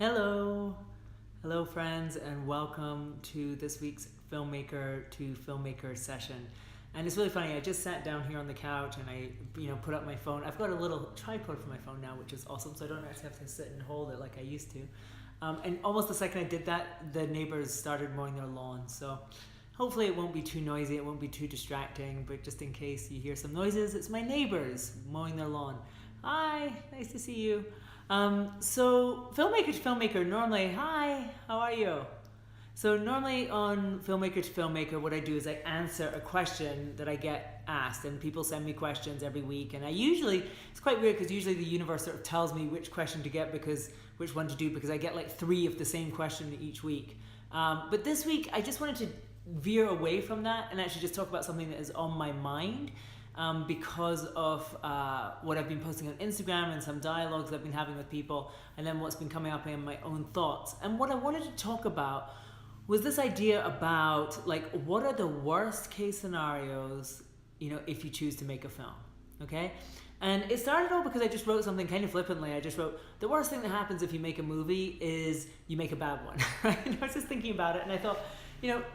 Hello, hello friends, and welcome to this week's Filmmaker to Filmmaker session. And it's really funny, I just sat down here on the couch and I put up my phone. I've got a little tripod for my phone now, which is awesome, so I don't actually have to sit and hold it like I used to. And almost the second I did that, the neighbors started mowing their lawn. So hopefully it won't be too noisy, it won't be too distracting, but just in case you hear some noises, it's my neighbors mowing their lawn. Hi, nice to see you. So Filmmaker to Filmmaker, normally, hi, how are you? So normally on Filmmaker to Filmmaker, what I do is I answer a question that I get asked, and people send me questions every week, and it's quite weird because usually the universe sort of tells me which question to get which one to do, because I get like 3 of the same question each week. But this week I just wanted to veer away from that and actually just talk about something that is on my mind. Because of what I've been posting on Instagram and some dialogues I've been having with people, and then what's been coming up in my own thoughts. And what I wanted to talk about was this idea about like, what are the worst case scenarios, if you choose to make a film, okay? And it started all because I just wrote something kind of flippantly. I just wrote, the worst thing that happens if you make a movie is you make a bad one, right? And I was just thinking about it and I thought,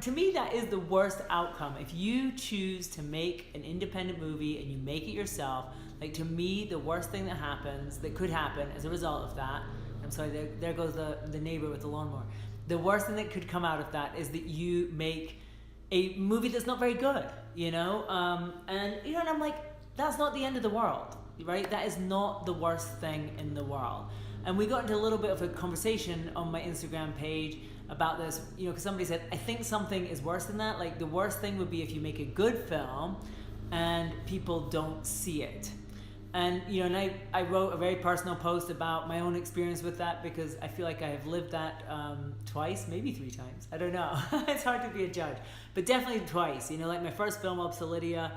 to me that is the worst outcome. If you choose to make an independent movie and you make it yourself, like, to me the worst thing that could happen as a result of that, I'm sorry, there goes the neighbor with the lawnmower. The worst thing that could come out of that is that you make a movie that's not very good, and I'm like, that's not the end of the world, right? That is not the worst thing in the world. And we got into a little bit of a conversation on my Instagram page about this, because somebody said, I think something is worse than that. Like, the worst thing would be if you make a good film and people don't see it. And, and I wrote a very personal post about my own experience with that, because I feel like I have lived that twice, maybe 3 times. I don't know. It's hard to be a judge. But definitely twice. Like my first film, Obsoletia,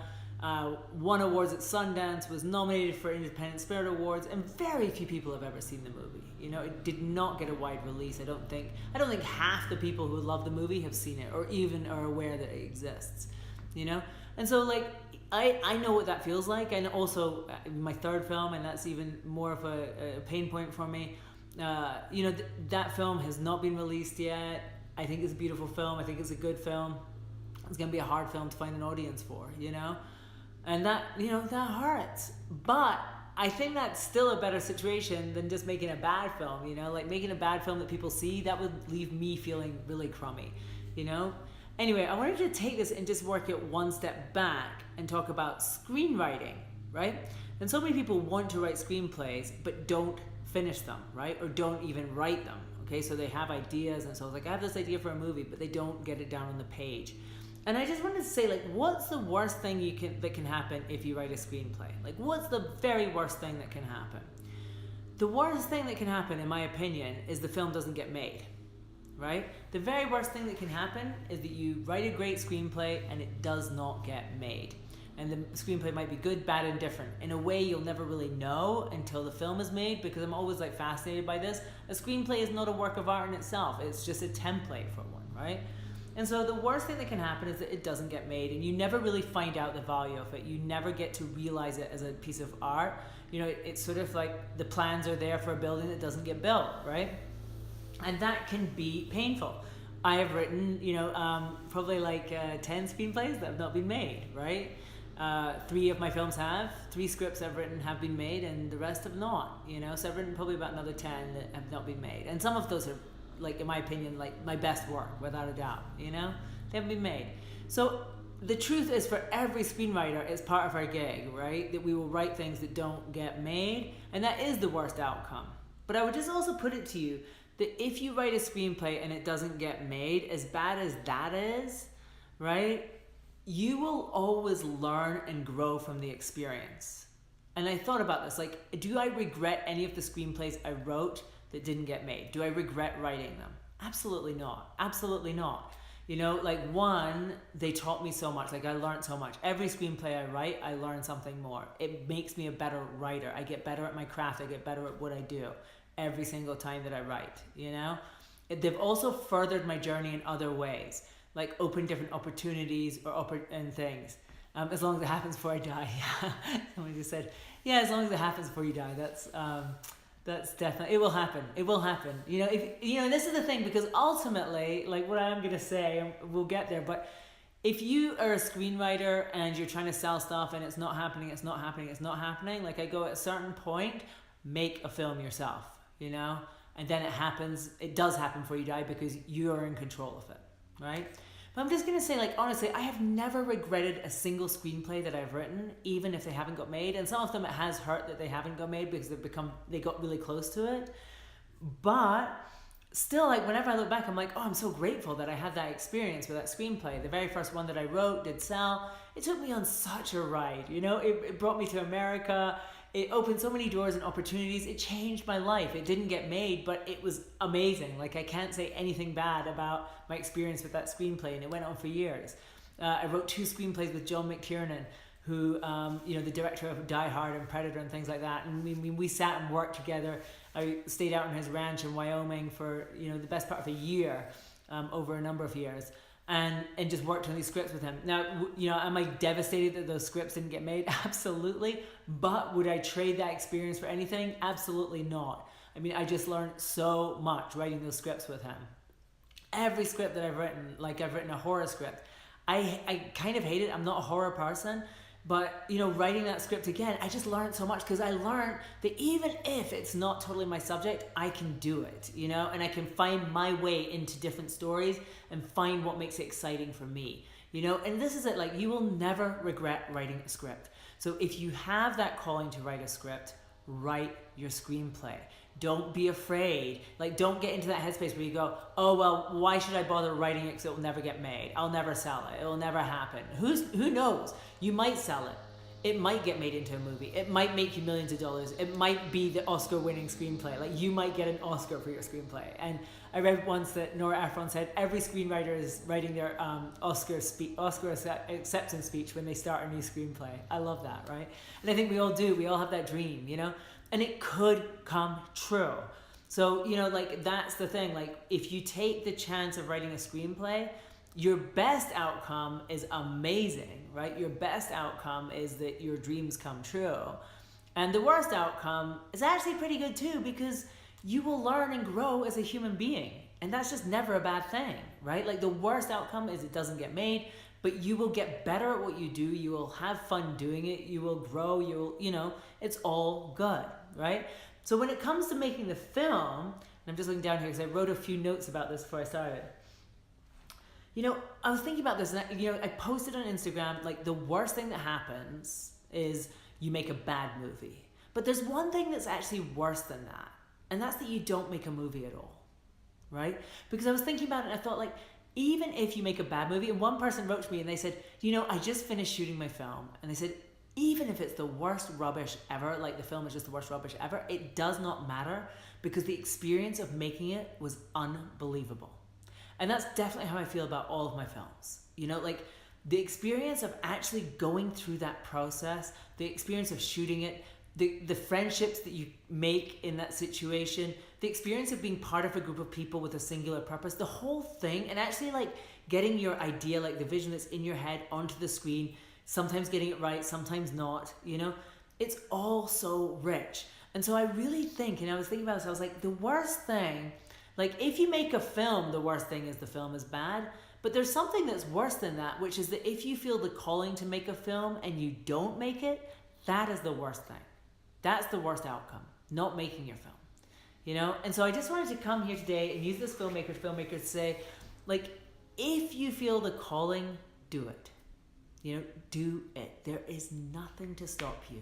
won awards at Sundance, was nominated for Independent Spirit Awards, and very few people have ever seen the movie. It did not get a wide release. I don't think half the people who love the movie have seen it or even are aware that it exists. And so, like, I know what that feels like. And also my third film, and that's even more of a pain point for me, that film has not been released yet. I think it's a beautiful film. I think it's a good film. It's going to be a hard film to find an audience for, and that, that hurts. But I think that's still a better situation than just making a bad film, like making a bad film that people see, that would leave me feeling really crummy, Anyway, I wanted to take this and just work it one step back and talk about screenwriting, right? And so many people want to write screenplays but don't finish them, right? Or don't even write them, okay? So they have ideas, and so it's like, I have this idea for a movie, but they don't get it down on the page. And I just wanted to say, like, what's the worst thing that can happen if you write a screenplay? Like, what's the very worst thing that can happen? The worst thing that can happen, in my opinion, is the film doesn't get made, right? The very worst thing that can happen is that you write a great screenplay and it does not get made. And the screenplay might be good, bad, and different. In a way, you'll never really know until the film is made, because I'm always like fascinated by this. A screenplay is not a work of art in itself. It's just a template for one, right? And so the worst thing that can happen is that it doesn't get made, and you never really find out the value of it. You never get to realize it as a piece of art. It's sort of like the plans are there for a building that doesn't get built, right? And that can be painful. I have written, probably like 10 screenplays that have not been made, right? 3 of my films have. 3 scripts I've written have been made, and the rest have not, So I've written probably about another 10 that have not been made. And some of those are, like, in my opinion, like my best work, without a doubt, They haven't been made. So the truth is, for every screenwriter, it's part of our gig, right? That we will write things that don't get made, and that is the worst outcome. But I would just also put it to you that if you write a screenplay and it doesn't get made, as bad as that is, right? You will always learn and grow from the experience. And I thought about this, like, do I regret any of the screenplays I wrote that didn't get made? Do I regret writing them? Absolutely not. Absolutely not. Like, one, they taught me so much. Like, I learned so much. Every screenplay I write, I learn something more. It makes me a better writer. I get better at my craft. I get better at what I do every single time that I write, They've also furthered my journey in other ways, like open different opportunities and things. As long as it happens before I die. Somebody just said, yeah, as long as it happens before you die. That's That's definitely, it will happen. It will happen. And this is the thing, because ultimately, like what I'm going to say, and we'll get there, but if you are a screenwriter and you're trying to sell stuff and it's not happening, like I go at a certain point, make a film yourself, and then it does happen for you, Di, because you are in control of it, right? But I'm just going to say, like, honestly, I have never regretted a single screenplay that I've written, even if they haven't got made. And some of them, it has hurt that they haven't got made because they got really close to it. But still, like, whenever I look back, I'm like, oh, I'm so grateful that I had that experience with that screenplay. The very first one that I wrote did sell. It took me on such a ride, it brought me to America. It opened so many doors and opportunities. It changed my life. It didn't get made, but it was amazing. Like, I can't say anything bad about my experience with that screenplay, and it went on for years. I wrote 2 screenplays with John McTiernan, who, the director of Die Hard and Predator and things like that. And we sat and worked together. I stayed out on his ranch in Wyoming for, the best part of a year, over a number of years. And just worked on these scripts with him. Now, am I devastated that those scripts didn't get made? Absolutely. But would I trade that experience for anything? Absolutely not. I mean, I just learned so much writing those scripts with him. Every script that I've written, like I've written a horror script, I kind of hate it. I'm not a horror person. But, writing that script again, I just learned so much, because I learned that even if it's not totally my subject, I can do it, and I can find my way into different stories and find what makes it exciting for me, and this is it, like, you will never regret writing a script. So if you have that calling to write a script, write your screenplay. Don't be afraid. Like, don't get into that headspace where you go, oh, well, why should I bother writing it because it will never get made? I'll never sell it. It will never happen. Who knows? You might sell it. It might get made into a movie. It might make you millions of dollars. It might be the Oscar-winning screenplay. Like, you might get an Oscar for your screenplay. And I read once that Nora Ephron said every screenwriter is writing their Oscar acceptance speech when they start a new screenplay. I love that, right? And I think we all do. We all have that dream, And it could come true. So, like, that's the thing. Like, if you take the chance of writing a screenplay, your best outcome is amazing, right? Your best outcome is that your dreams come true. And the worst outcome is actually pretty good too, because you will learn and grow as a human being. And that's just never a bad thing, right? Like, the worst outcome is it doesn't get made, but you will get better at what you do. You will have fun doing it. You will grow. It's all good, right? So when it comes to making the film, and I'm just looking down here because I wrote a few notes about this before I started. I was thinking about this, and I posted on Instagram, like, the worst thing that happens is you make a bad movie. But there's one thing that's actually worse than that, and that's that you don't make a movie at all, right? Because I was thinking about it, and I thought, like, even if you make a bad movie, and one person wrote to me and they said, I just finished shooting my film, and they said, even if it's the worst rubbish ever, like the film is just the worst rubbish ever, it does not matter, because the experience of making it was unbelievable. And that's definitely how I feel about all of my films. Like, the experience of actually going through that process, the experience of shooting it, the friendships that you make in that situation, the experience of being part of a group of people with a singular purpose, the whole thing, and actually, like, getting your idea, like the vision that's in your head, onto the screen, sometimes getting it right, sometimes not, it's all so rich. And so I really think, and I was thinking about this, I was like, the worst thing, like, if you make a film, the worst thing is the film is bad. But there's something that's worse than that, which is that if you feel the calling to make a film and you don't make it, that is the worst thing. That's the worst outcome, not making your film. And so I just wanted to come here today and use this filmmaker to say, like, if you feel the calling, do it. Do it. There is nothing to stop you.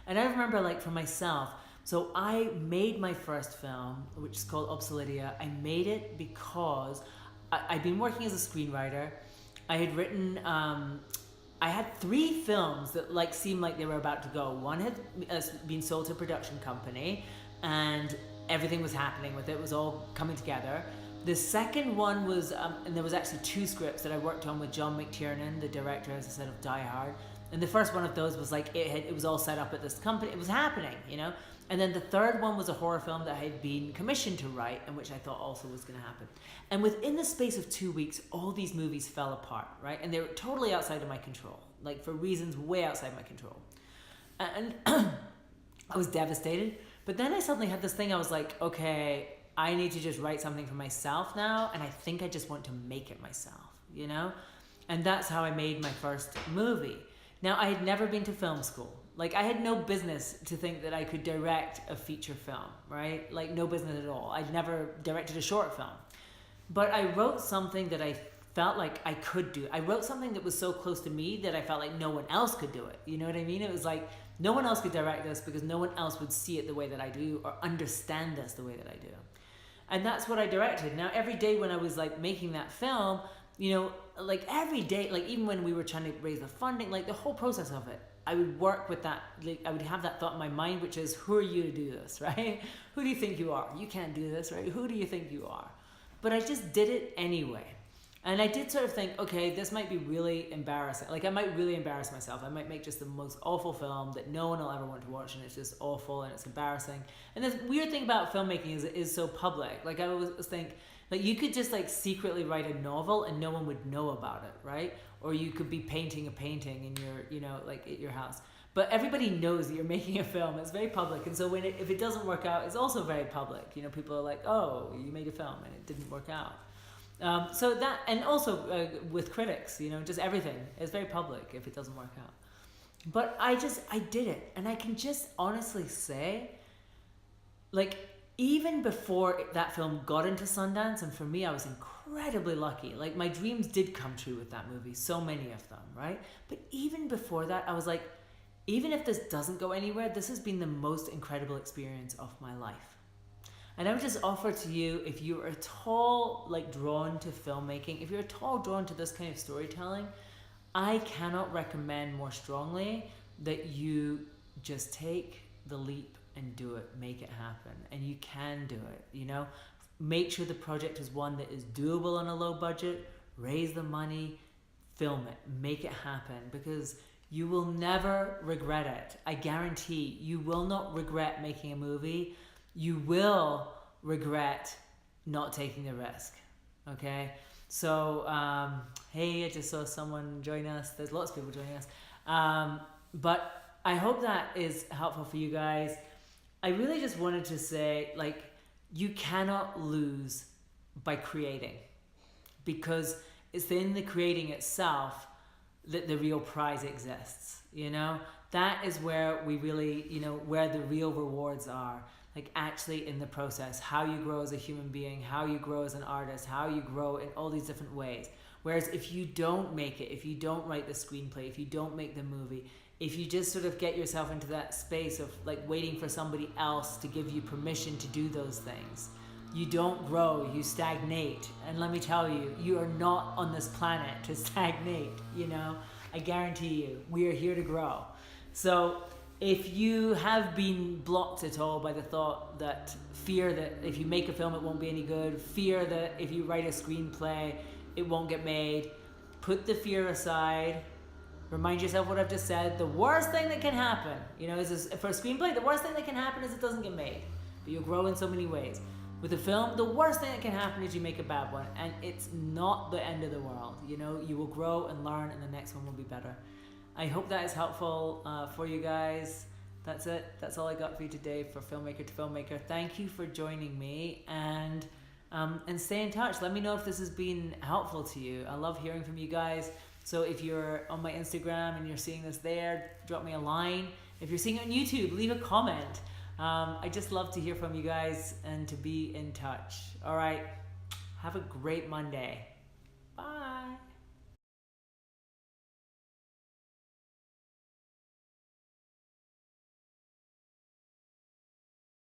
And I remember, like, for myself, so I made my first film, which is called Obsoletia. I made it because I'd been working as a screenwriter. I had written, I had 3 films that, like, seemed like they were about to go. One had been sold to a production company, and everything was happening with it. It was all coming together. The second one was, and there was actually 2 scripts that I worked on with John McTiernan, the director, as I said, of Die Hard. And the first one of those was like, it was all set up at this company. It was happening, And then the third one was a horror film that I had been commissioned to write, and which I thought also was going to happen. And within the space of 2 weeks, all these movies fell apart, right? And they were totally outside of my control, like, for reasons way outside my control. And I was devastated, But then I suddenly had this thing, I was like, okay, I need to just write something for myself now, and I think I just want to make it myself, you know? And that's how I made my first movie. Now, I had never been to film school. Like, I had no business to think that I could direct a feature film, right? Like, no business at all. I'd never directed a short film. But I wrote something that I felt like I could do. I wrote something that was so close to me that I felt like no one else could do it. You know what I mean? It was like, no one else could direct this because no one else would see it the way that I do or understand this the way that I do. And that's what I directed. Now, every day when I was like making that film, you know, like every day, like even when we were trying to raise the funding, like the whole process of it, I would work with that, like I would have that thought in my mind, which is, who are you to do this, right? Who do you think you are? You can't do this, right? Who do you think you are? But I just did it anyway. And I did sort of think, okay, this might be really embarrassing. Like I might really embarrass myself. I might make just the most awful film that no one will ever want to watch, and it's just awful and it's embarrassing. And the weird thing about filmmaking is it is so public. Like I always think, like you could just like secretly write a novel and no one would know about it, right? Or you could be painting a painting in your, you know, like at your house. But everybody knows that you're making a film. It's very public. And so when if it doesn't work out, it's also very public. You know, people are like, oh, you made a film and it didn't work out. So that, and also with critics, you know, just everything is very public if it doesn't work out. But I did it. And I can just honestly say, like, even before that film got into Sundance, and for me, I was incredibly lucky. Like, my dreams did come true with that movie, so many of them, right? But even before that, I was like, even if this doesn't go anywhere, this has been the most incredible experience of my life. And I would just offer to you, if you're at all like drawn to filmmaking, if you're at all drawn to this kind of storytelling, I cannot recommend more strongly that you just take the leap and do it, make it happen. And you can do it, you know? Make sure the project is one that is doable on a low budget, raise the money, film it, make it happen, because you will never regret it. I guarantee you will not regret making a movie. You will regret not taking the risk, okay? So, hey, I just saw someone join us. There's lots of people joining us. But I hope that is helpful for you guys. I really just wanted to say, like, you cannot lose by creating, because it's in the creating itself that the real prize exists, you know? That is where we really, you know, where the real rewards are. Like actually in the process, how you grow as a human being, how you grow as an artist, how you grow in all these different ways. Whereas if you don't make it, if you don't write the screenplay, if you don't make the movie, if you just sort of get yourself into that space of like waiting for somebody else to give you permission to do those things, you don't grow, you stagnate. And let me tell you, you are not on this planet to stagnate, you know? I guarantee you, we are here to grow. So if you have been blocked at all by the thought that, fear that if you make a film it won't be any good, fear that if you write a screenplay it won't get made, put the fear aside, remind yourself what I've just said. The worst thing that can happen, you know, is for a screenplay, the worst thing that can happen is it doesn't get made, but you'll grow in so many ways. With a film, the worst thing that can happen is you make a bad one, and it's not the end of the world, you know, you will grow and learn and the next one will be better. I hope that is helpful for you guys. That's it. That's all I got for you today for Filmmaker to Filmmaker. Thank you for joining me, and stay in touch. Let me know if this has been helpful to you. I love hearing from you guys. So if you're on my Instagram and you're seeing this there, drop me a line. If you're seeing it on YouTube, leave a comment. I just love to hear from you guys and to be in touch. All right. Have a great Monday. Bye.